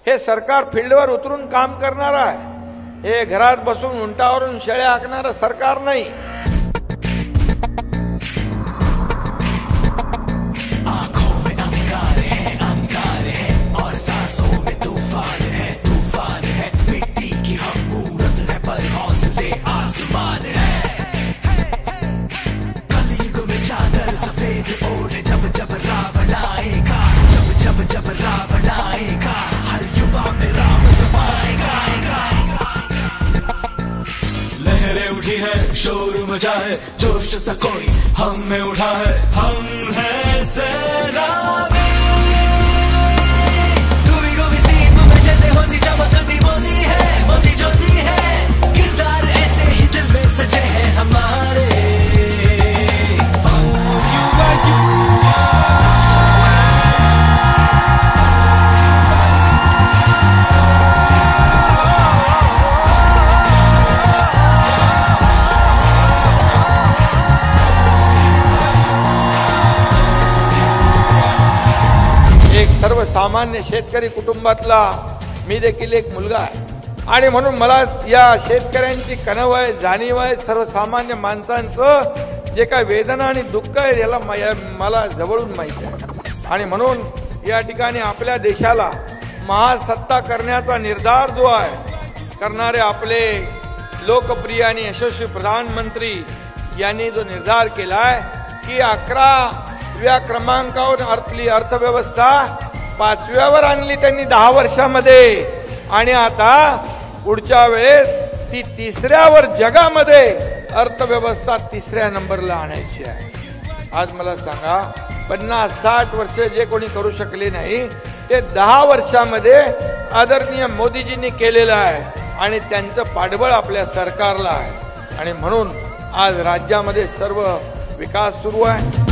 हे सरकार फील्डवर उतरून काम करणार आहे। हे घरात बसून उंटावरून शेळ्या हाकणारं सरकार नाही। आंखों में अंगार है और सांसों में तूफान है मिट्टी की हम मूरत है पर हौसले आसमान है। कलयुग में चादर सफेद ओढ़े जब जब रावण आएगा, जब रावण आएगा, हर युवा में राम समाएगा। लहरें उठी है, शोर मचा है, जोश सा कोई हम में उठा है। हम हैं सेना में, डूबी डूबी सीप में जैसे होती चमकती मोती है, मोती ज्योति है। किरदार ऐसे ही दिल में सजे हैं हमारे। सर्वसामान्य शेतकरी कुटुंबातला मी देखील एक मुलगा आहे आणि म्हणून मला या शेतकऱ्यांची कणव जाणीव आहे। सर्वसामान्य माणसांचं जे काय वेदना आणि दुःख आहे याला मला जवळून माहिती आहे आणि म्हणून या ठिकाणी आपल्या देशाला महासत्ता करण्याचा निर्धार जो आहे करणारे आपले लोकप्रिय आणि यशस्वी प्रधानमंत्री यांनी जो निर्धार केलाय की 11व्या क्रमांकावर आपली अर्थव्यवस्था 5व्यावर आणली त्यांनी 10 वर्षामध्ये आणि आता पुढच्या वेळेस ती 3ऱ्यावर जगामध्ये अर्थव्यवस्था 3ऱ्या नंबरला आणायची आहे। आज मला सांगा 50-60 वर्ष जे कोणी करू शकले नाही ते 10 वर्षामध्ये आदरणीय मोदीजींनी केलेलं आहे आणि त्यांचं पाठबळ आपल्या सरकारला आहे आणि म्हणून आज राज्यामध्ये सर्व विकास सुरू आहे।